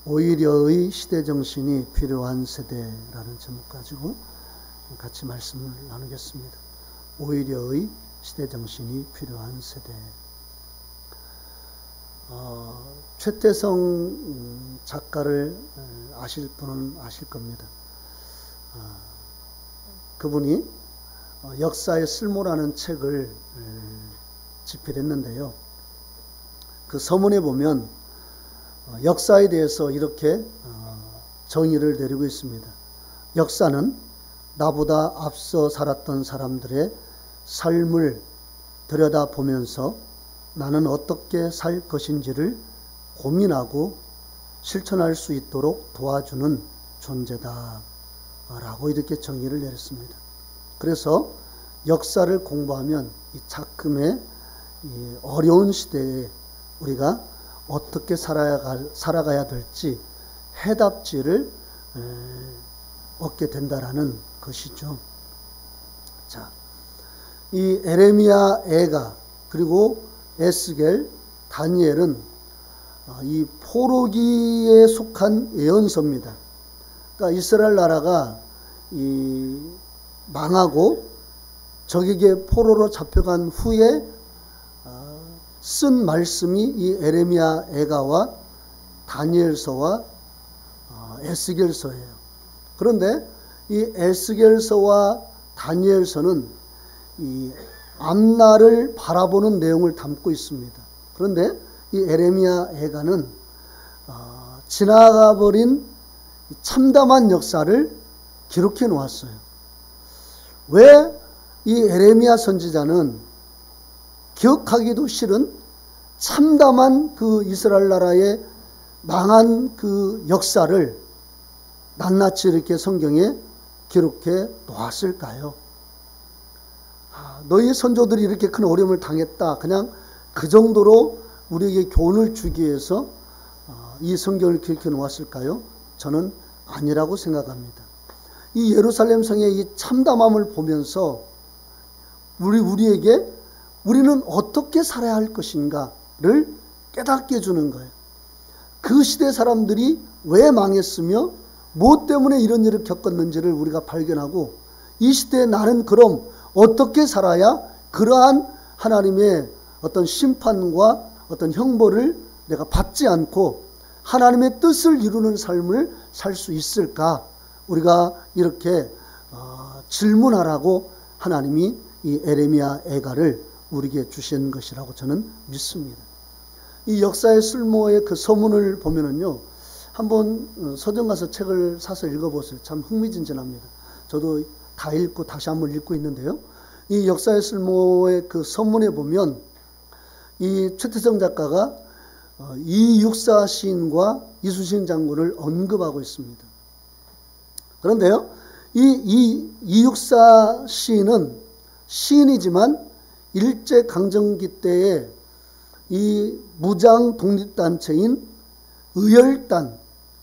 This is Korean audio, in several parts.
오히려의 시대정신이 필요한 세대라는 제목 가지고 같이 말씀을 나누겠습니다. 오히려의 시대정신이 필요한 세대. 최태성 작가를 아실 분은 아실 겁니다. 그분이 역사의 쓸모라는 책을 집필했는데요. 그 서문에 보면 역사에 대해서 이렇게 정의를 내리고 있습니다. 역사는 나보다 앞서 살았던 사람들의 삶을 들여다보면서 나는 어떻게 살 것인지를 고민하고 실천할 수 있도록 도와주는 존재다 라고 이렇게 정의를 내렸습니다. 그래서 역사를 공부하면 이 작금의 이 어려운 시대에 우리가 어떻게 살아가야 될지 해답지를 얻게 된다라는 것이죠. 자, 이 에레미야, 에가 그리고 에스겔, 다니엘은 이 포로기에 속한 예언서입니다. 그러니까 이스라엘 나라가 망하고 적에게 포로로 잡혀간 후에 쓴 말씀이 이 에레미야, 에가와 다니엘서와 에스겔서예요. 그런데 이 에스겔서와 다니엘서는 이 앞날을 바라보는 내용을 담고 있습니다. 그런데 이 에레미야, 에가는 지나가버린 참담한 역사를 기록해 놓았어요. 왜 이 에레미야 선지자는 기억하기도 싫은 참담한 그 이스라엘 나라의 망한 그 역사를 낱낱이 이렇게 성경에 기록해 놓았을까요? 너희 선조들이 이렇게 큰 어려움을 당했다. 그냥 그 정도로 우리에게 교훈을 주기 위해서 이 성경을 기록해 놓았을까요? 저는 아니라고 생각합니다. 이 예루살렘 성의 이 참담함을 보면서 우리에게 우리는 어떻게 살아야 할 것인가를 깨닫게 해주는 거예요. 그 시대 사람들이 왜 망했으며 무엇 때문에 이런 일을 겪었는지를 우리가 발견하고 이 시대에 나는 그럼 어떻게 살아야 그러한 하나님의 어떤 심판과 어떤 형벌을 내가 받지 않고 하나님의 뜻을 이루는 삶을 살 수 있을까? 우리가 이렇게 질문하라고 하나님이 이 에레미야, 에가를 우리에게 주신 것이라고 저는 믿습니다. 이 역사의 쓸모의 그 서문을 보면은요, 한번 서점 가서 책을 사서 읽어보세요. 참 흥미진진합니다. 저도 다 읽고 다시 한번 읽고 있는데요. 이 역사의 쓸모의 그 서문에 보면 이 최태성 작가가 이육사 시인과 이수신 장군을 언급하고 있습니다. 그런데요, 이육사 시인은 시인이지만 일제강점기 때에 이 무장 독립단체인 의열단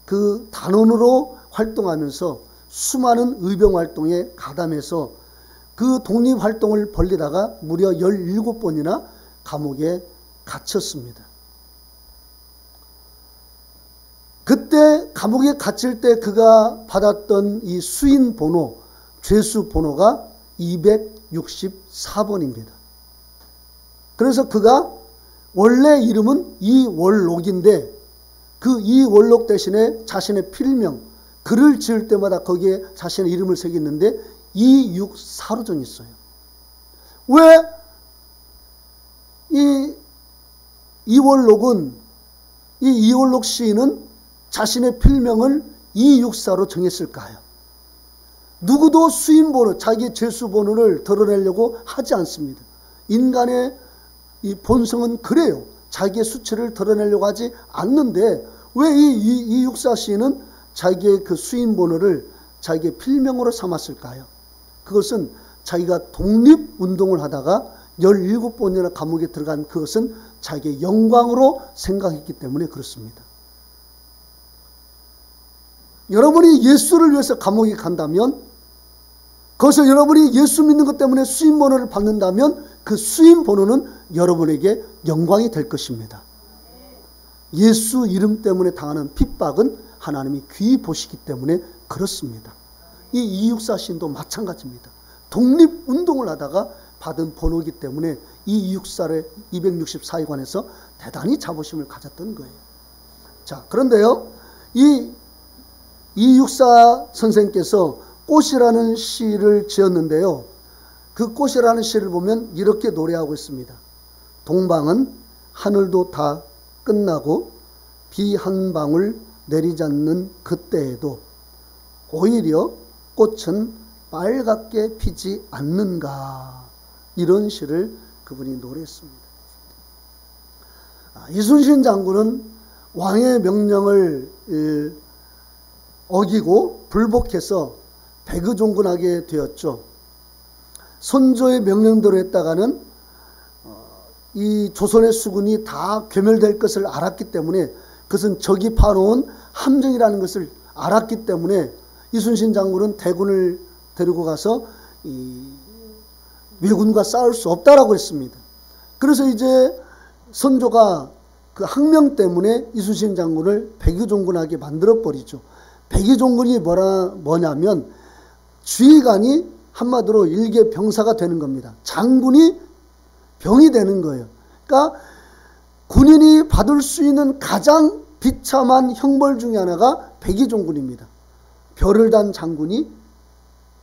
그 단원으로 활동하면서 수많은 의병활동에 가담해서 그 독립활동을 벌리다가 무려 17번이나 감옥에 갇혔습니다. 그때 감옥에 갇힐 때 그가 받았던 이 수인 번호, 죄수 번호가 264번입니다. 그래서 그가 원래 이름은 이월록인데 그 이월록 대신에 자신의 필명, 글을 지을 때마다 거기에 자신의 이름을 새겼는데 264로 정했어요. 왜 이월록 시인은 자신의 필명을 264로 정했을까요? 누구도 수인번호, 자기의 죄수번호를 드러내려고 하지 않습니다. 인간의 이 본성은 그래요. 자기의 수치를 드러내려고 하지 않는데 왜 이 264 시인은 자기의 그 수인번호를 자기의 필명으로 삼았을까요? 그것은 자기가 독립운동을 하다가 17번이나 감옥에 들어간 그것은 자기의 영광으로 생각했기 때문에 그렇습니다. 여러분이 예수를 위해서 감옥에 간다면, 거기서 여러분이 예수 믿는 것 때문에 수임번호를 받는다면 그 수임번호는 여러분에게 영광이 될 것입니다. 예수 이름 때문에 당하는 핍박은 하나님이 귀히 보시기 때문에 그렇습니다. 이 이육사 시인도 마찬가지입니다. 독립운동을 하다가 받은 번호기 때문에 이 이육사를 264위관에서 대단히 자부심을 가졌던 거예요. 자, 그런데요, 이 이육사 선생께서 꽃이라는 시를 지었는데요. 그 꽃이라는 시를 보면 이렇게 노래하고 있습니다. 동방은 하늘도 다 끝나고 비 한 방울 내리지 않는 그때에도 오히려 꽃은 빨갛게 피지 않는가. 이런 시를 그분이 노래했습니다. 이순신 장군은 왕의 명령을 어기고 불복해서 백의종군하게 되었죠. 선조의 명령대로 했다가는 이 조선의 수군이 다 괴멸될 것을 알았기 때문에, 그것은 적이 파놓은 함정이라는 것을 알았기 때문에 이순신 장군은 대군을 데리고 가서 이 왜군과 싸울 수 없다라고 했습니다. 그래서 이제 선조가 그 항명 때문에 이순신 장군을 백의종군하게 만들어 버리죠. 백의종군이 뭐냐면 지휘관이 한마디로 일개 병사가 되는 겁니다. 장군이 병이 되는 거예요. 그러니까 군인이 받을 수 있는 가장 비참한 형벌 중에 하나가 백의종군입니다. 별을 단 장군이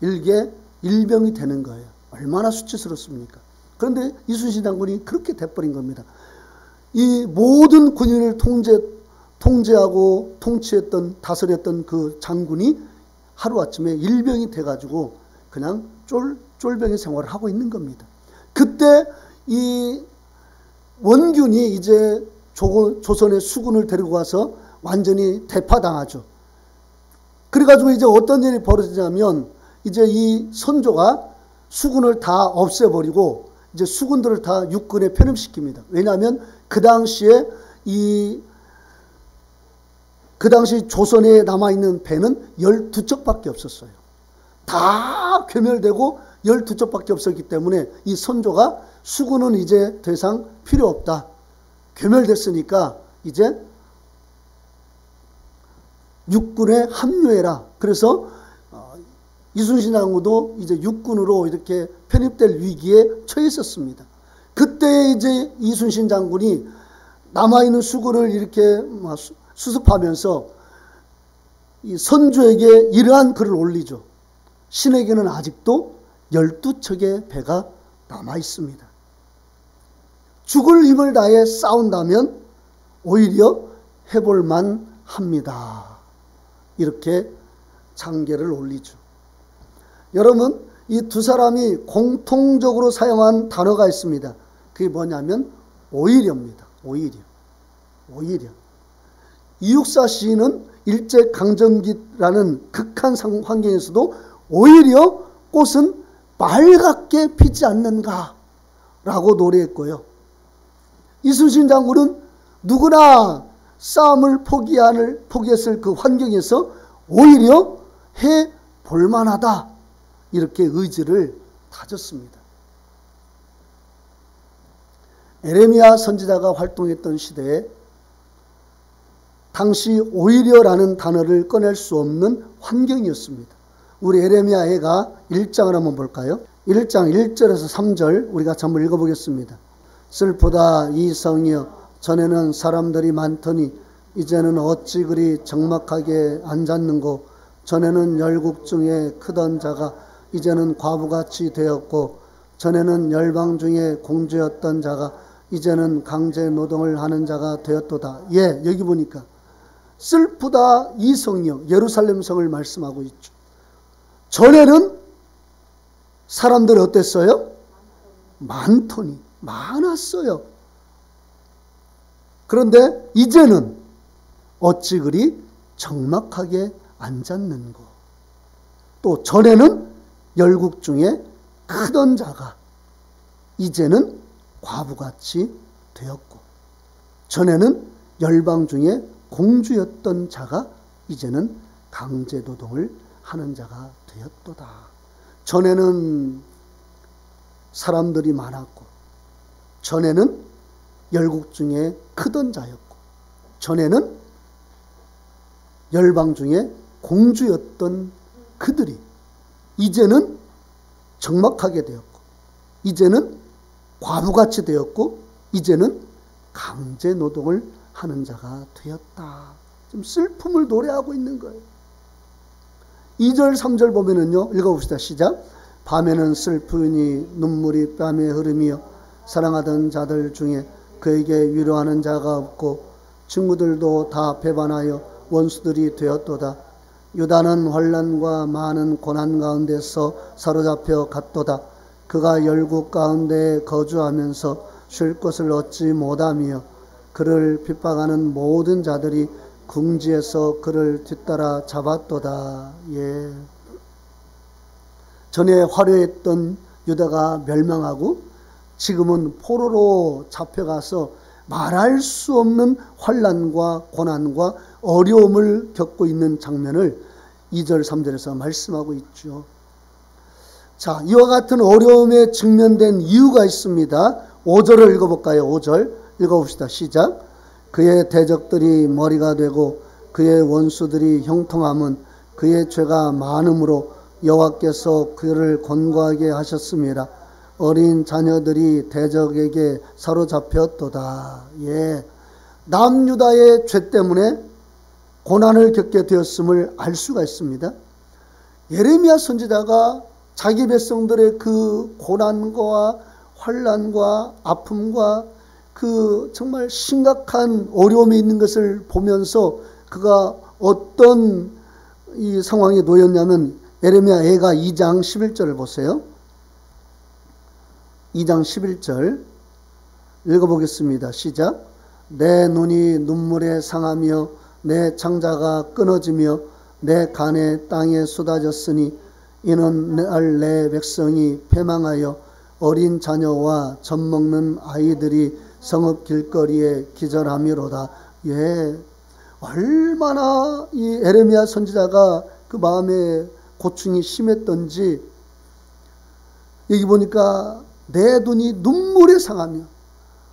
일개 일병이 되는 거예요. 얼마나 수치스럽습니까? 그런데 이순신 장군이 그렇게 돼버린 겁니다. 이 모든 군인을 통제하고 통치했던, 다스렸던 그 장군이 하루아침에 일병이 돼가지고 그냥 쫄병의 생활을 하고 있는 겁니다. 그때 이 원균이 이제 조선의 수군을 데리고 가서 완전히 대파당하죠. 그래가지고 이제 어떤 일이 벌어지냐면, 이제 이 선조가 수군을 다 없애버리고 이제 수군들을 다 육군에 편입시킵니다. 왜냐하면 그 당시 조선에 남아있는 배는 12척밖에 없었어요. 다 괴멸되고 12척밖에 없었기 때문에 이 선조가 수군은 이제 더 이상 필요 없다. 괴멸됐으니까 이제 육군에 합류해라. 그래서 이순신 장군도 이제 육군으로 이렇게 편입될 위기에 처했었습니다. 그때 이제 이순신 장군이 남아있는 수군을 이렇게 수습하면서 이 선조에게 이러한 글을 올리죠. 신에게는 아직도 12척의 배가 남아있습니다. 죽을 힘을 다해 싸운다면 오히려 해볼만 합니다. 이렇게 장계를 올리죠. 여러분, 이 두 사람이 공통적으로 사용한 단어가 있습니다. 그게 뭐냐면 오히려입니다. 오히려. 이육사 시인은 일제강점기라는 극한 환경에서도 오히려 꽃은 빨갛게 피지 않는가 라고 노래했고요. 이순신 장군은 누구나 싸움을 포기했을 그 환경에서 오히려 해 볼만하다, 이렇게 의지를 다졌습니다. 에레미야 선지자가 활동했던 시대에 당시 오히려라는 단어를 꺼낼 수 없는 환경이었습니다. 우리 에레미야해가 1장을 한번 볼까요? 1장 1절에서 3절 우리가 전부 읽어보겠습니다. 슬프다 이 성이여, 전에는 사람들이 많더니 이제는 어찌 그리 적막하게 앉았는고. 전에는 열국 중에 크던 자가 이제는 과부같이 되었고, 전에는 열방 중에 공주였던 자가 이제는 강제 노동을 하는 자가 되었도다. 예, 여기 보니까 슬프다 이 성이여, 예루살렘 성을 말씀하고 있죠. 전에는 사람들이 어땠어요? 많더니, 많았어요. 그런데 이제는 어찌 그리 적막하게 앉았는고. 또 전에는 열국 중에 크던 자가 이제는 과부같이 되었고, 전에는 열방 중에 공주였던 자가 이제는 강제노동을 하는 자가 되었도다. 전에는 사람들이 많았고, 전에는 열국 중에 크던 자였고, 전에는 열방 중에 공주였던 그들이 이제는 적막하게 되었고, 이제는 과부같이 되었고, 이제는 강제 노동을 하는 자가 되었다. 좀 슬픔을 노래하고 있는 거예요. 2절 3절 보면은요, 읽어봅시다. 시작. 밤에는 슬프니 눈물이 뺨에 흐르며 사랑하던 자들 중에 그에게 위로하는 자가 없고 친구들도 다 배반하여 원수들이 되었도다. 유다는 환난과 많은 고난 가운데서 사로잡혀 갔도다. 그가 열국 가운데 거주하면서 쉴 곳을 얻지 못하며 그를 핍박하는 모든 자들이 궁지에서 그를 뒤따라 잡았도다. 예. 전에 화려했던 유다가 멸망하고 지금은 포로로 잡혀가서 말할 수 없는 환난과 고난과 어려움을 겪고 있는 장면을 2절 3절에서 말씀하고 있죠. 자, 이와 같은 어려움에 직면된 이유가 있습니다. 5절을 읽어볼까요? 5절 읽어봅시다. 시작. 그의 대적들이 머리가 되고 그의 원수들이 형통함은 그의 죄가 많음으로 여호와께서 그를 권고하게 하셨습니다. 어린 자녀들이 대적에게 사로잡혔도다. 예, 남유다의 죄 때문에 고난을 겪게 되었음을 알 수가 있습니다. 예레미야 선지자가 자기 백성들의 그 고난과 환난과 아픔과 그 정말 심각한 어려움이 있는 것을 보면서 그가 어떤 이 상황에 놓였냐면, 예레미야 애가 2장 11절을 보세요. 2장 11절 읽어보겠습니다. 시작. 내 눈이 눈물에 상하며 내 창자가 끊어지며 내 간에 땅에 쏟아졌으니 이는 내 백성이 패망하여 어린 자녀와 젖 먹는 아이들이 성읍 길거리에 기절함이로다. 예, 얼마나 이 예레미야 선지자가 그 마음에 고충이 심했던지, 여기 보니까 내 눈이 눈물에 상하며,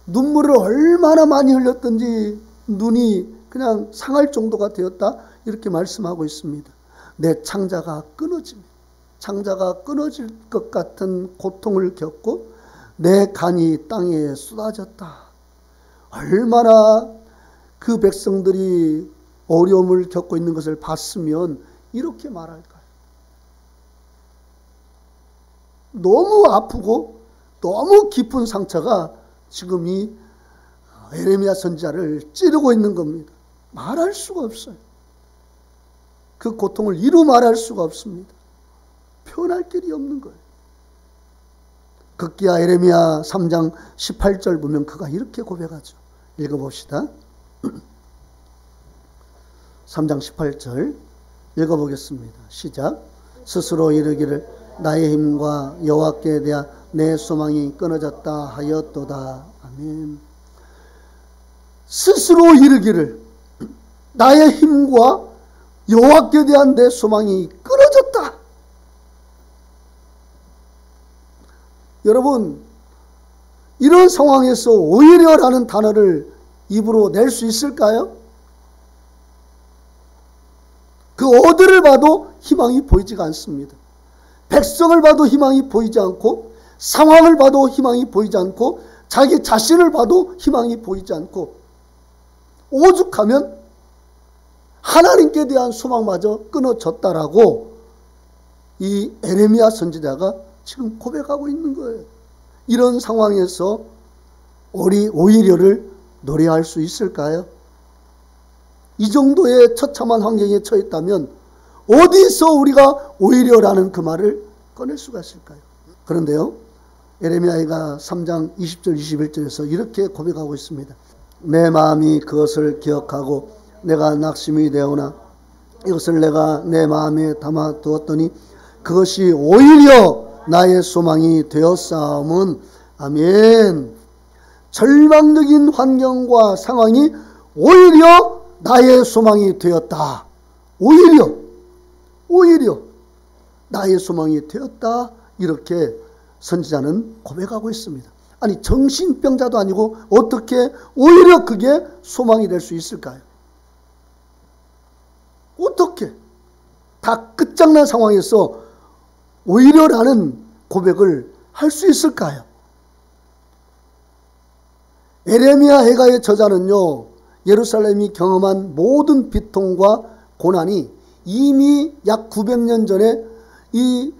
눈물을 얼마나 많이 흘렸던지 눈이 그냥 상할 정도가 되었다, 이렇게 말씀하고 있습니다. 내 창자가 끊어지며, 창자가 끊어질 것 같은 고통을 겪고 내 간이 땅에 쏟아졌다. 얼마나 그 백성들이 어려움을 겪고 있는 것을 봤으면 이렇게 말할까요? 너무 아프고 너무 깊은 상처가 지금 이 예레미야 선지자를 찌르고 있는 겁니다. 말할 수가 없어요. 그 고통을 이루 말할 수가 없습니다. 표현할 길이 없는 거예요. 극기야 예레미야 3장 18절 보면 그가 이렇게 고백하죠. 읽어봅시다. 3장 18절 읽어보겠습니다. 시작. 스스로 이르기를 나의 힘과 여호와께 대한 내 소망이 끊어졌다 하였도다. 아멘. 스스로 이르기를 나의 힘과 여호와께 대한 내 소망이 끊어졌다. 여러분, 이런 상황에서 오히려라는 단어를 입으로 낼 수 있을까요? 그 어디를 봐도 희망이 보이지가 않습니다. 백성을 봐도 희망이 보이지 않고, 상황을 봐도 희망이 보이지 않고, 자기 자신을 봐도 희망이 보이지 않고, 오죽하면 하나님께 대한 소망마저 끊어졌다라고 이 예레미야 선지자가 지금 고백하고 있는 거예요. 이런 상황에서 우리 오히려를 노래할 수 있을까요? 이 정도의 처참한 환경에 처했다면 어디서 우리가 오히려라는 그 말을 꺼낼 수가 있을까요? 그런데요, 예레미야가 3장 20절 21절에서 이렇게 고백하고 있습니다. 내 마음이 그것을 기억하고 내가 낙심이 되오나 이것을 내가 내 마음에 담아 두었더니 그것이 오히려 나의 소망이 되었사오면. 아멘. 절망적인 환경과 상황이 오히려 나의 소망이 되었다. 오히려 나의 소망이 되었다. 이렇게 선지자는 고백하고 있습니다. 아니 정신병자도 아니고 어떻게 오히려 그게 소망이 될 수 있을까요? 어떻게 다 끝장난 상황에서 오히려라는 고백을 할 수 있을까요? 에레미야 해가의 저자는요, 예루살렘이 경험한 모든 비통과 고난이 이미 약 900년 전에 이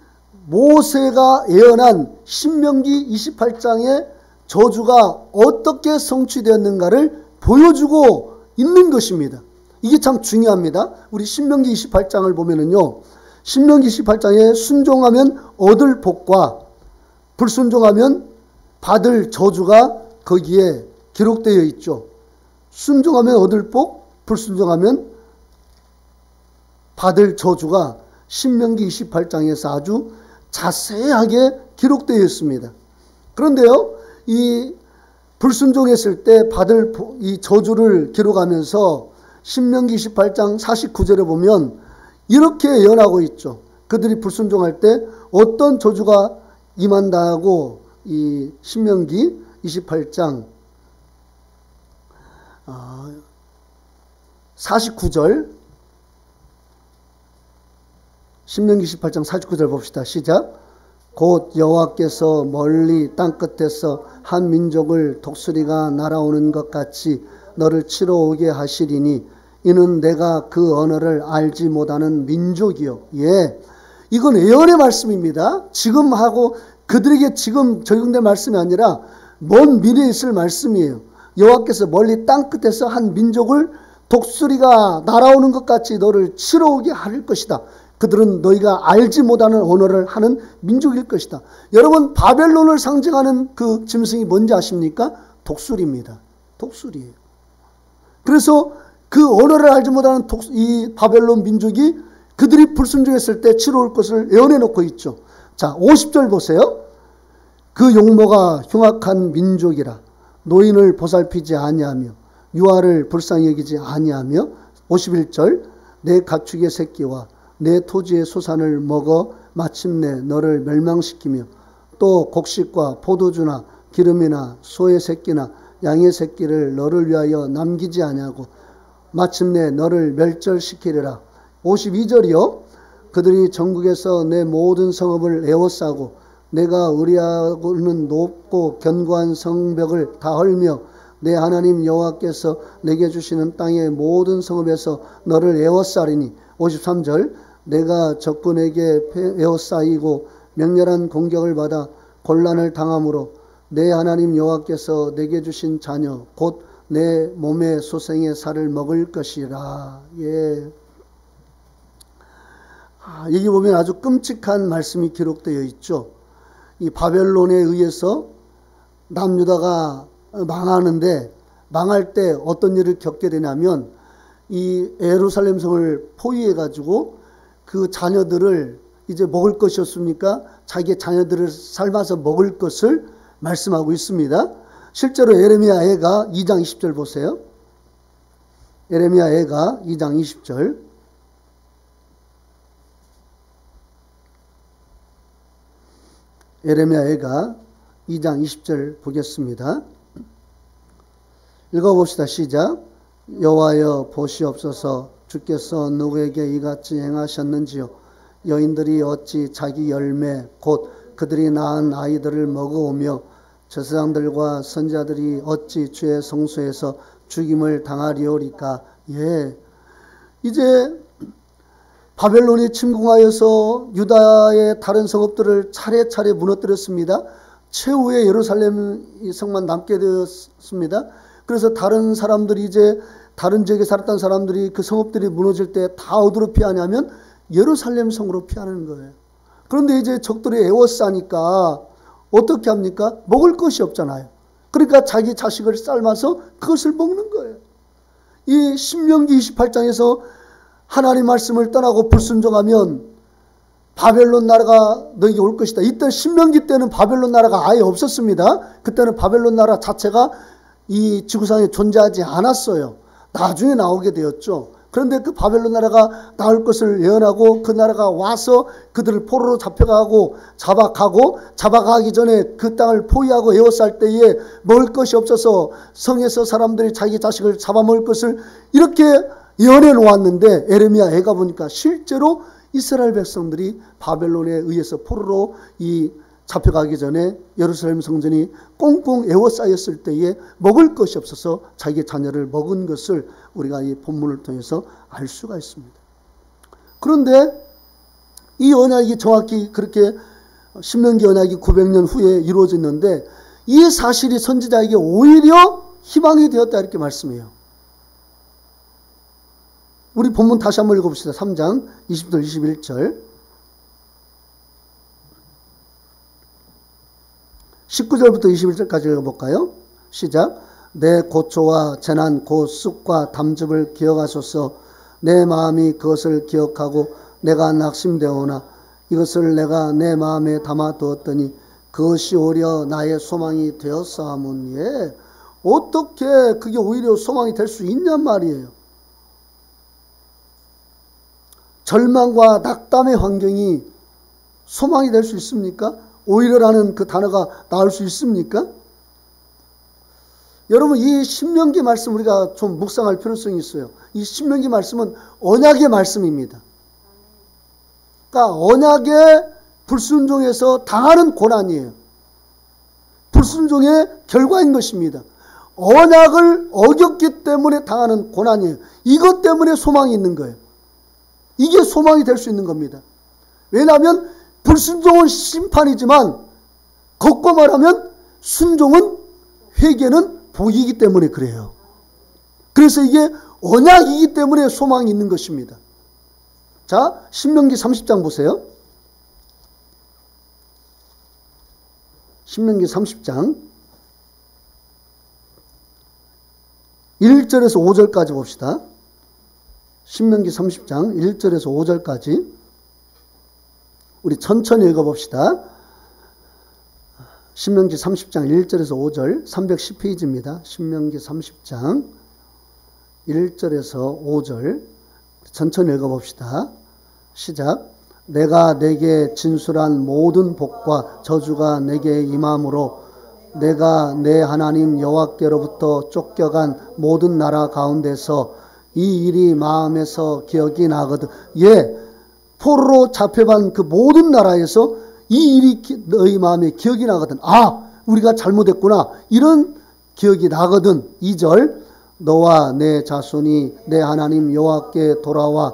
모세가 예언한 신명기 28장의 저주가 어떻게 성취되었는가를 보여주고 있는 것입니다. 이게 참 중요합니다. 우리 신명기 28장을 보면은요, 신명기 28장에 순종하면 얻을 복과 불순종하면 받을 저주가 거기에 기록되어 있죠. 순종하면 얻을 복, 불순종하면 받을 저주가 신명기 28장에서 아주 자세하게 기록되어 있습니다. 그런데요, 이 불순종했을 때 받을 이 저주를 기록하면서 신명기 28장 49절에 보면 이렇게 예언하고 있죠. 그들이 불순종할 때 어떤 저주가 임한다고 이 신명기 28장 49절, 신명기 18장 49절 봅시다. 시작. 곧 여호와께서 멀리 땅끝에서 한 민족을 독수리가 날아오는 것 같이 너를 치러 오게 하시리니 이는 내가 그 언어를 알지 못하는 민족이요. 예, 이건 예언의 말씀입니다. 지금 하고 그들에게 지금 적용된 말씀이 아니라 먼 미래에 있을 말씀이에요. 여호와께서 멀리 땅끝에서 한 민족을 독수리가 날아오는 것 같이 너를 치러 오게 할 것이다. 그들은 너희가 알지 못하는 언어를 하는 민족일 것이다. 여러분, 바벨론을 상징하는 그 짐승이 뭔지 아십니까? 독수리입니다. 독수리예요. 그래서 그 언어를 알지 못하는 이 바벨론 민족이 그들이 불순종했을 때 치러 올 것을 예언해 놓고 있죠. 자, 50절 보세요. 그 용모가 흉악한 민족이라 노인을 보살피지 아니하며 유아를 불쌍히 여기지 아니하며 51절 내 가축의 새끼와 내 토지의 소산을 먹어 마침내 너를 멸망시키며 또 곡식과 포도주나 기름이나 소의 새끼나 양의 새끼를 너를 위하여 남기지 아니하고 마침내 너를 멸절시키리라. 52절이요. 그들이 전국에서 내 모든 성읍을 에워싸고 내가 의리하고는 높고 견고한 성벽을 다 헐며 내 하나님 여호와께서 내게 주시는 땅의 모든 성읍에서 너를 에워싸리니 53절 내가 적군에게 에워싸이고 맹렬한 공격을 받아 곤란을 당함으로 내 하나님 여호와께서 내게 주신 자녀 곧 내 몸의 소생의 살을 먹을 것이라. 예. 여기 보면 아주 끔찍한 말씀이 기록되어 있죠. 이 바벨론에 의해서 남유다가 망하는데 망할 때 어떤 일을 겪게 되냐면 이 예루살렘 성을 포위해 가지고 그 자녀들을 이제 먹을 것이었습니까? 자기의 자녀들을 삶아서 먹을 것을 말씀하고 있습니다. 실제로 예레미야 애가 2장 20절 보세요. 예레미야 애가 2장 20절. 예레미야 애가 2장 20절 보겠습니다. 읽어봅시다. 시작. 여호와여 보시옵소서 주께서 누구에게 이같이 행하셨는지요. 여인들이 어찌 자기 열매 곧 그들이 낳은 아이들을 먹어오며 제사장들과 선지자들이 어찌 주의 성소에서 죽임을 당하리오리까. 예, 이제 바벨론이 침공하여서 유다의 다른 성읍들을 차례차례 무너뜨렸습니다. 최후의 예루살렘 성만 남게 되었습니다. 그래서 다른 사람들이 이제 다른 지역에 살았던 사람들이 그 성읍들이 무너질 때 다 어디로 피하냐면 예루살렘 성으로 피하는 거예요. 그런데 이제 적들이 에워싸니까 어떻게 합니까? 먹을 것이 없잖아요. 그러니까 자기 자식을 삶아서 그것을 먹는 거예요. 이 신명기 28장에서 하나님 말씀을 떠나고 불순종하면 바벨론 나라가 너에게 올 것이다. 이때 신명기 때는 바벨론 나라가 아예 없었습니다. 그때는 바벨론 나라 자체가 이 지구상에 존재하지 않았어요. 나중에 나오게 되었죠. 그런데 그 바벨론 나라가 나올 것을 예언하고 그 나라가 와서 그들을 포로로 잡아가기 전에 그 땅을 포위하고 에워쌀 때에 먹을 것이 없어서 성에서 사람들이 자기 자식을 잡아먹을 것을 이렇게 예언해 놓았는데 에레미야 애가 보니까 실제로 이스라엘 백성들이 바벨론에 의해서 포로로 잡혀가기 전에 예루살렘 성전이 꽁꽁 에워싸였을 때에 먹을 것이 없어서 자기 자녀를 먹은 것을 우리가 이 본문을 통해서 알 수가 있습니다. 그런데 이 언약이 정확히 그렇게 신명기 언약이 900년 후에 이루어졌는데 이 사실이 선지자에게 오히려 희망이 되었다 이렇게 말씀해요. 우리 본문 다시 한번 읽어봅시다. 3장 20절 21절 19절부터 21절까지 읽어볼까요? 시작. 내 고초와 재난 곧 쑥과 담즙을 기억하소서. 내 마음이 그것을 기억하고 내가 낙심되오나 이것을 내가 내 마음에 담아두었더니 그것이 오히려 나의 소망이 되었사오니 어떻게 그게 오히려 소망이 될 수 있냔 말이에요. 절망과 낙담의 환경이 소망이 될 수 있습니까? 오히려라는 그 단어가 나올 수 있습니까? 여러분 이 신명기 말씀 우리가 좀 묵상할 필요성이 있어요. 이 신명기 말씀은 언약의 말씀입니다. 그러니까 언약의 불순종에서 당하는 고난이에요. 불순종의 결과인 것입니다. 언약을 어겼기 때문에 당하는 고난이에요. 이것 때문에 소망이 있는 거예요. 이게 소망이 될 수 있는 겁니다. 왜냐하면 불순종은 심판이지만 걷고 말하면 순종은 회개는 복이기 때문에 그래요. 그래서 이게 언약이기 때문에 소망이 있는 것입니다. 자, 신명기 30장 보세요. 신명기 30장 1절에서 5절까지 봅시다. 신명기 30장 1절에서 5절까지 우리 천천히 읽어봅시다. 신명기 30장 1절에서 5절 310페이지입니다. 신명기 30장 1절에서 5절 천천히 읽어봅시다. 시작. 내가 내게 진술한 모든 복과 저주가 내게 임함으로 내가 내 하나님 여호와께로부터 쫓겨간 모든 나라 가운데서 이 일이 마음에서 기억이 나거든. 포로로 잡혀간 그 모든 나라에서 이 일이 너희 마음에 기억이 나거든. 아, 우리가 잘못했구나. 이런 기억이 나거든. 2절. 너와 내 자손이 내 하나님 여호와께 돌아와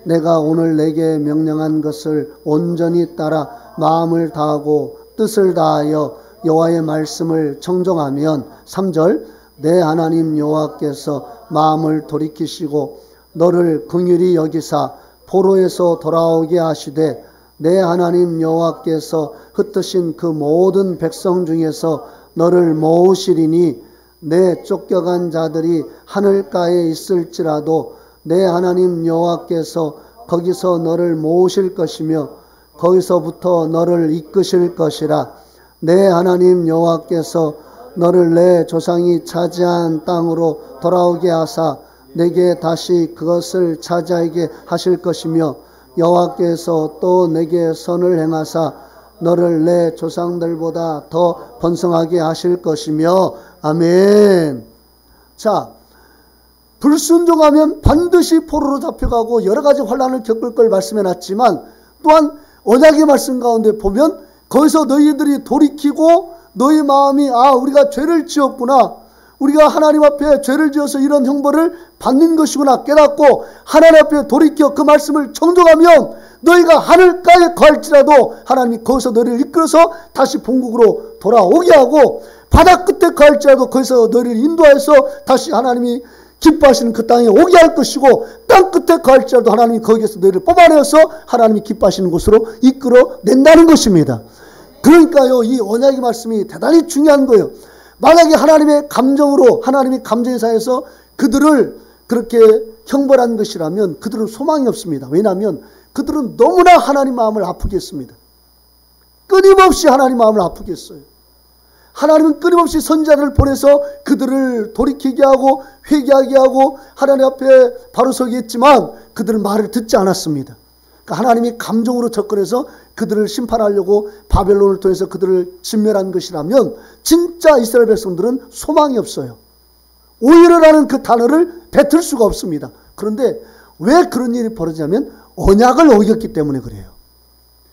내가 오늘 내게 명령한 것을 온전히 따라 마음을 다하고 뜻을 다하여 여호와의 말씀을 청종하면 3절. 내 하나님 여호와께서 마음을 돌이키시고 너를 긍휼히 여기사 포로에서 돌아오게 하시되 내 하나님 여호와께서 흩으신 그 모든 백성 중에서 너를 모으시리니 내 쫓겨간 자들이 하늘가에 있을지라도 내 하나님 여호와께서 거기서 너를 모으실 것이며 거기서부터 너를 이끄실 것이라. 내 하나님 여호와께서 너를 내 조상이 차지한 땅으로 돌아오게 하사 내게 다시 그것을 차지하게 하실 것이며 여호와께서 또 내게 선을 행하사 너를 내 조상들보다 더 번성하게 하실 것이며 아멘. 자, 불순종하면 반드시 포로로 잡혀가고 여러 가지 환난을 겪을 걸 말씀해 놨지만 또한 언약의 말씀 가운데 보면 거기서 너희들이 돌이키고 너희 마음이 우리가 죄를 지었구나. 우리가 하나님 앞에 죄를 지어서 이런 형벌을 받는 것이구나 깨닫고 하나님 앞에 돌이켜 그 말씀을 청종하면 너희가 하늘가에 거할지라도 하나님이 거기서 너희를 이끌어서 다시 본국으로 돌아오게 하고 바다 끝에 거할지라도 거기서 너희를 인도해서 다시 하나님이 기뻐하시는 그 땅에 오게 할 것이고 땅 끝에 거할지라도 하나님이 거기에서 너희를 뽑아내어서 하나님이 기뻐하시는 곳으로 이끌어낸다는 것입니다. 그러니까요, 이 언약의 말씀이 대단히 중요한 거예요. 만약에 하나님의 감정으로 하나님의 감정에 상해서 그들을 그렇게 형벌한 것이라면 그들은 소망이 없습니다. 왜냐하면 그들은 너무나 하나님 마음을 아프게 했습니다. 끊임없이 하나님 마음을 아프게 했어요. 하나님은 끊임없이 선지자를 보내서 그들을 돌이키게 하고 회개하게 하고 하나님 앞에 바로 서게 했지만 그들은 말을 듣지 않았습니다. 그러니까 하나님이 감정으로 접근해서 그들을 심판하려고 바벨론을 통해서 그들을 진멸한 것이라면 진짜 이스라엘 백성들은 소망이 없어요. 오히려라는 그 단어를 뱉을 수가 없습니다. 그런데 왜 그런 일이 벌어지냐면 언약을 어겼기 때문에 그래요.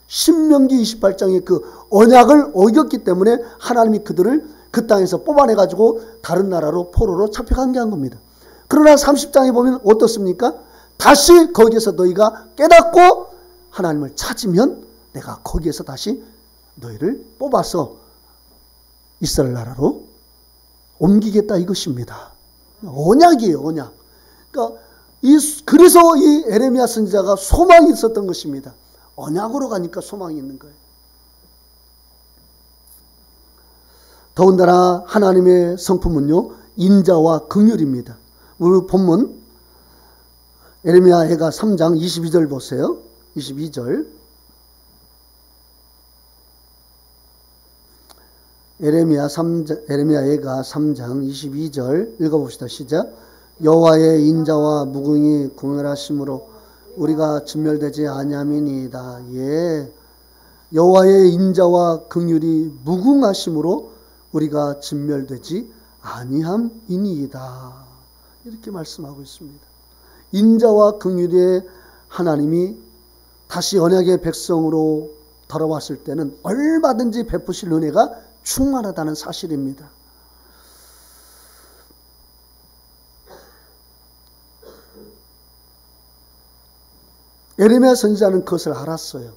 신명기 28장의 그 언약을 어겼기 때문에 하나님이 그들을 그 땅에서 뽑아내가지고 다른 나라로 포로로 잡혀간 게 한 겁니다. 그러나 30장에 보면 어떻습니까? 다시 거기에서 너희가 깨닫고 하나님을 찾으면 내가 거기에서 다시 너희를 뽑아서 이스라엘 나라로 옮기겠다 이것입니다. 언약이에요, 언약. 그러니까 그래서 이 에레미야 선지자가 소망이 있었던 것입니다. 언약으로 가니까 소망이 있는 거예요. 더군다나 하나님의 성품은요, 인자와 긍휼입니다. 우리 본문 에레미야해가 3장 22절 보세요. 22절. 에레미야해가 3장 22절 읽어봅시다. 시작. 여호와의 인자와 무궁히 긍휼하심으로 우리가 진멸되지 아니함이니이다. 예, 여호와의 인자와 긍휼이 무궁하심으로 우리가 진멸되지 아니함이니이다. 이렇게 말씀하고 있습니다. 인자와 긍휼의 하나님이 다시 언약의 백성으로 돌아왔을 때는 얼마든지 베푸실 은혜가 충만하다는 사실입니다. 에레미야 선지자는 그것을 알았어요.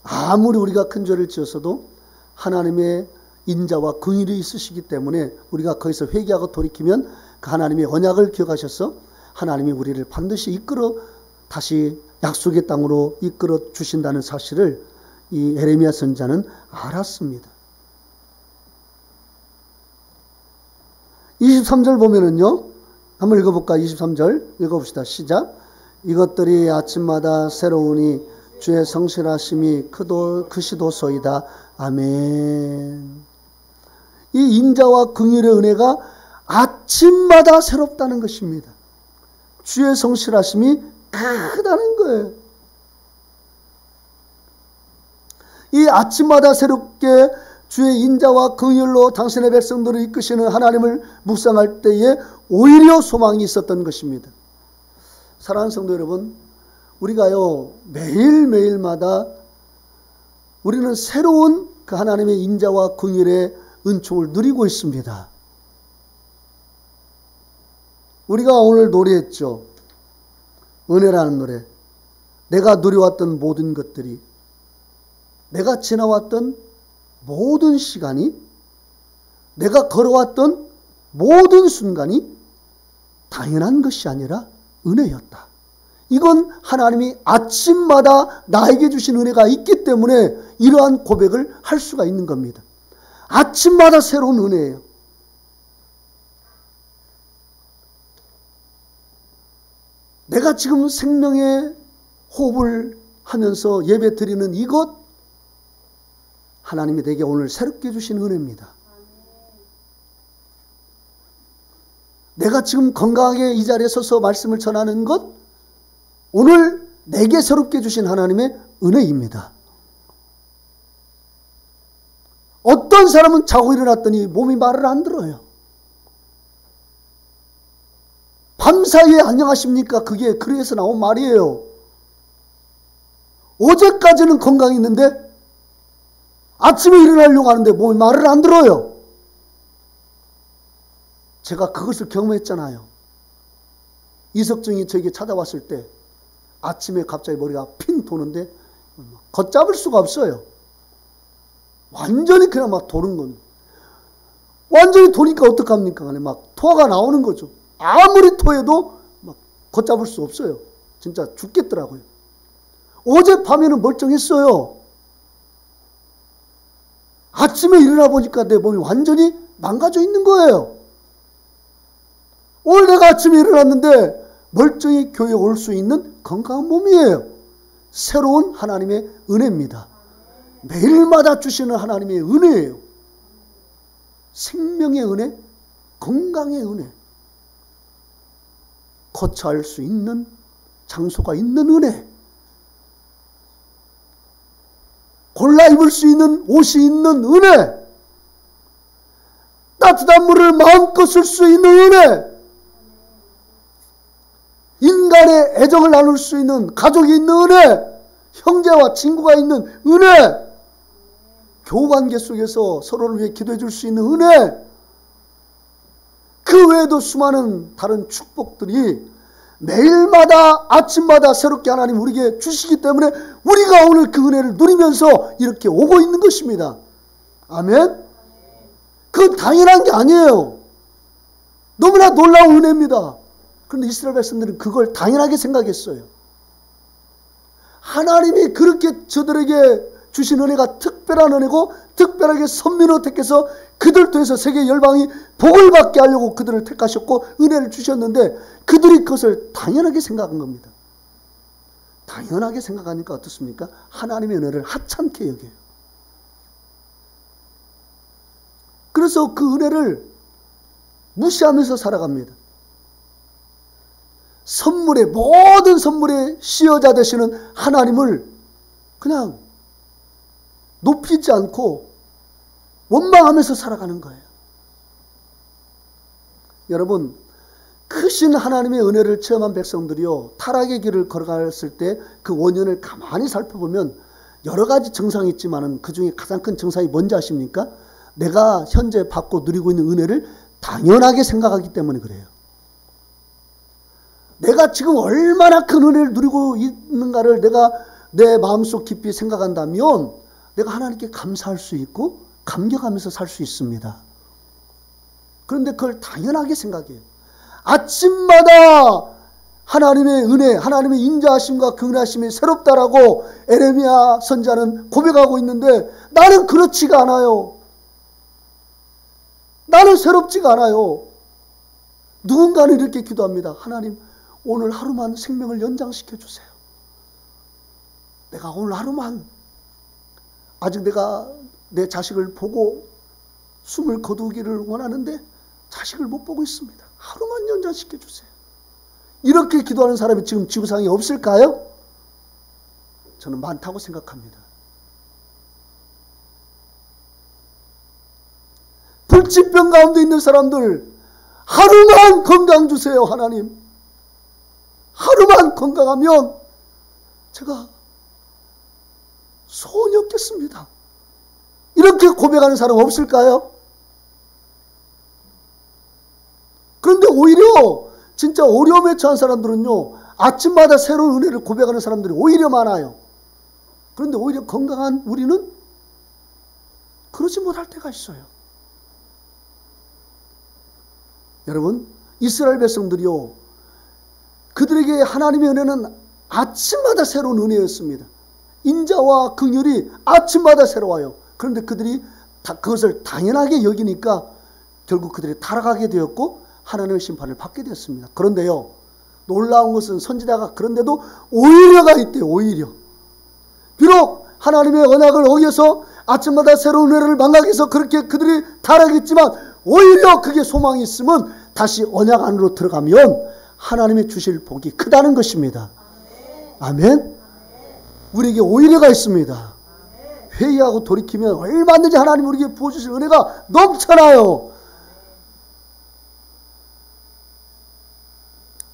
아무리 우리가 큰 죄를 지었어도 하나님의 인자와 긍휼이 있으시기 때문에 우리가 거기서 회개하고 돌이키면 그 하나님의 언약을 기억하셔서 하나님이 우리를 반드시 이끌어 다시 약속의 땅으로 이끌어 주신다는 사실을 이 에레미야 선지자는 알았습니다. 23절 보면은요, 한번 읽어볼까? 23절 읽어봅시다. 시작. 이것들이 아침마다 새로우니 주의 성실하심이 크시도소이다. 아멘. 이 인자와 긍휼의 은혜가 아침마다 새롭다는 것입니다. 주의 성실하심이 크다는 거예요. 이 아침마다 새롭게 주의 인자와 긍휼로 당신의 백성들을 이끄시는 하나님을 묵상할 때에 오히려 소망이 있었던 것입니다. 사랑하는 성도 여러분, 우리가요 매일매일마다 우리는 새로운 그 하나님의 인자와 긍휼의 은총을 누리고 있습니다. 우리가 오늘 노래했죠. 은혜라는 노래. 내가 누려왔던 모든 것들이, 내가 지나왔던 모든 시간이, 내가 걸어왔던 모든 순간이 당연한 것이 아니라 은혜였다. 이건 하나님이 아침마다 나에게 주신 은혜가 있기 때문에 이러한 고백을 할 수가 있는 겁니다. 아침마다 새로운 은혜예요. 내가 지금 생명의 호흡을 하면서 예배 드리는 이것, 하나님이 내게 오늘 새롭게 주신 은혜입니다. 내가 지금 건강하게 이 자리에 서서 말씀을 전하는 것, 오늘 내게 새롭게 주신 하나님의 은혜입니다. 어떤 사람은 자고 일어났더니 몸이 말을 안 들어요. 밤사이에 안녕하십니까? 그게 그래서 나온 말이에요. 어제까지는 건강이 있는데 아침에 일어나려고 하는데 몸이 말을 안 들어요. 제가 그것을 경험했잖아요. 이석증이 저에게 찾아왔을 때 아침에 갑자기 머리가 핑 도는데 걷잡을 수가 없어요. 완전히 그냥 막 도는 건. 완전히 도니까 어떡합니까? 막 토가 나오는 거죠. 아무리 토해도 막 걷잡을 수 없어요. 진짜 죽겠더라고요. 어젯밤에는 멀쩡했어요. 아침에 일어나 보니까 내 몸이 완전히 망가져 있는 거예요. 오늘 내가 아침에 일어났는데 멀쩡히 교회에 올 수 있는 건강한 몸이에요. 새로운 하나님의 은혜입니다. 매일마다 주시는 하나님의 은혜예요. 생명의 은혜, 건강의 은혜, 거처할 수 있는 장소가 있는 은혜, 골라 입을 수 있는 옷이 있는 은혜, 따뜻한 물을 마음껏 쓸 수 있는 은혜, 인간의 애정을 나눌 수 있는 가족이 있는 은혜, 형제와 친구가 있는 은혜, 교우관계 속에서 서로를 위해 기도해 줄 수 있는 은혜, 그 외에도 수많은 다른 축복들이 매일마다 아침마다 새롭게 하나님 우리에게 주시기 때문에 우리가 오늘 그 은혜를 누리면서 이렇게 오고 있는 것입니다. 아멘? 그건 당연한 게 아니에요. 너무나 놀라운 은혜입니다. 그런데 이스라엘 백성들은 그걸 당연하게 생각했어요. 하나님이 그렇게 저들에게 주신 은혜가 특별한 은혜고 특별하게 선민으로 택해서 그들 통해서 세계 열방이 복을 받게 하려고 그들을 택하셨고 은혜를 주셨는데 그들이 그것을 당연하게 생각한 겁니다. 당연하게 생각하니까 어떻습니까? 하나님의 은혜를 하찮게 여겨요. 그래서 그 은혜를 무시하면서 살아갑니다. 선물의 모든 선물의 시여자 되시는 하나님을 그냥 높이지 않고 원망하면서 살아가는 거예요. 여러분, 크신 하나님의 은혜를 체험한 백성들이요, 타락의 길을 걸어갔을 때 그 원인을 가만히 살펴보면 여러 가지 증상이 있지만은 그 중에 가장 큰 증상이 뭔지 아십니까? 내가 현재 받고 누리고 있는 은혜를 당연하게 생각하기 때문에 그래요. 내가 지금 얼마나 큰 은혜를 누리고 있는가를 내가 내 마음속 깊이 생각한다면 내가 하나님께 감사할 수 있고 감격하면서 살 수 있습니다. 그런데 그걸 당연하게 생각해요. 아침마다 하나님의 은혜, 하나님의 인자하심과 긍휼하심이 새롭다라고 에레미야 선지자는 고백하고 있는데 나는 그렇지가 않아요. 나는 새롭지가 않아요. 누군가는 이렇게 기도합니다. 하나님, 오늘 하루만 생명을 연장시켜 주세요. 내가 오늘 하루만 아직 내가 내 자식을 보고 숨을 거두기를 원하는데 자식을 못 보고 있습니다. 하루만 연장시켜 주세요. 이렇게 기도하는 사람이 지금 지구상에 없을까요? 저는 많다고 생각합니다. 불치병 가운데 있는 사람들, 하루만 건강 주세요, 하나님. 하루만 건강하면 제가 소원이 없겠습니다. 이렇게 고백하는 사람 없을까요? 그런데 오히려 진짜 어려움에 처한 사람들은요, 아침마다 새로운 은혜를 고백하는 사람들이 오히려 많아요. 그런데 오히려 건강한 우리는 그러지 못할 때가 있어요. 여러분, 이스라엘 백성들이요, 그들에게 하나님의 은혜는 아침마다 새로운 은혜였습니다. 인자와 긍휼이 아침마다 새로워요. 그런데 그들이 그것을 당연하게 여기니까 결국 그들이 타락하게 되었고 하나님의 심판을 받게 되었습니다. 그런데요, 놀라운 것은 선지자가 그런데도 오히려가 있대요. 오히려. 비록 하나님의 언약을 어겨서 아침마다 새로운 은혜를 망각해서 그렇게 그들이 타락했지만 오히려 그게 소망이 있으면 다시 언약 안으로 들어가면 하나님의 주실 복이 크다는 것입니다. 아멘. 우리에게 오히려가 있습니다. 회의하고 돌이키면 얼마든지 하나님 우리에게 부어주실 은혜가 넘쳐나요.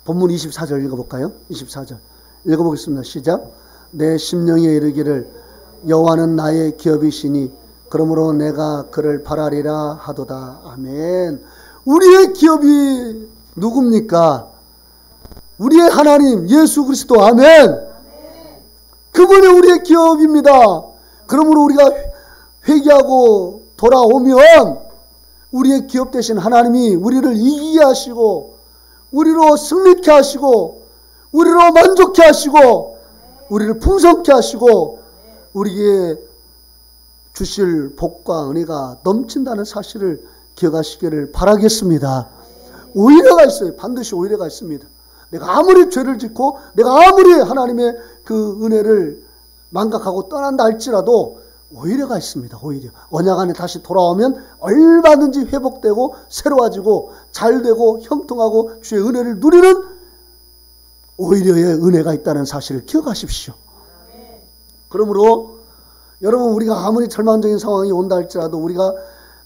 본문 24절 읽어볼까요? 24절 읽어보겠습니다. 시작. 내 심령에 이르기를 여호와는 나의 기업이시니 그러므로 내가 그를 바라리라 하도다. 아멘. 우리의 기업이 누굽니까? 우리의 하나님 예수 그리스도. 아멘. 그분이 우리의 기업입니다. 그러므로 우리가 회개하고 돌아오면 우리의 기업 되신 하나님이 우리를 이기게 하시고 우리로 승리케 하시고 우리로 만족케 하시고 우리를 풍성케 하시고 우리에게 주실 복과 은혜가 넘친다는 사실을 기억하시기를 바라겠습니다. 오히려가 있어요. 반드시 오히려가 있습니다. 내가 아무리 죄를 짓고 내가 아무리 하나님의 그 은혜를 망각하고 떠난다 할지라도 오히려가 있습니다. 오히려. 언약 안에 다시 돌아오면 얼마든지 회복되고 새로워지고 잘되고 형통하고 주의 은혜를 누리는 오히려의 은혜가 있다는 사실을 기억하십시오. 그러므로 여러분, 우리가 아무리 절망적인 상황이 온다 할지라도 우리가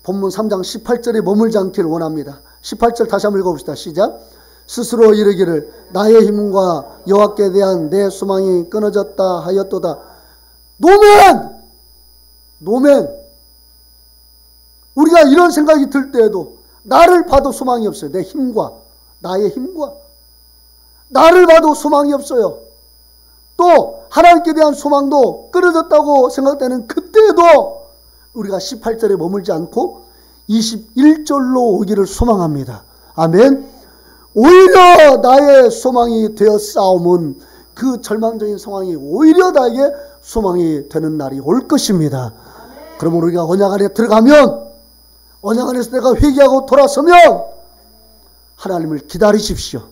본문 3장 18절에 머물지 않기를 원합니다. 18절 다시 한번 읽어봅시다. 시작. 스스로 이르기를 나의 힘과 여호와께 대한 내 소망이 끊어졌다 하였도다. 노멘! 우리가 이런 생각이 들 때에도 나를 봐도 소망이 없어요. 내 힘과 나의 힘과 나를 봐도 소망이 없어요. 또 하나님께 대한 소망도 끊어졌다고 생각되는 그때에도 우리가 18절에 머물지 않고 21절로 오기를 소망합니다. 아멘. 오히려 나의 소망이 되어 싸움은 그 절망적인 상황이 오히려 나에게 소망이 되는 날이 올 것입니다. 그러므로 우리가 언약 안에 들어가면, 언약 안에서 내가 회개하고 돌아서면 하나님을 기다리십시오.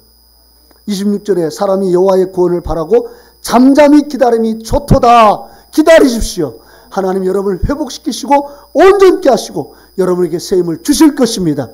26절에 사람이 여호와의 구원을 바라고 잠잠히 기다림이 좋도다. 기다리십시오. 하나님 여러분을 회복시키시고 온전케 하시고 여러분에게 새 힘을 주실 것입니다.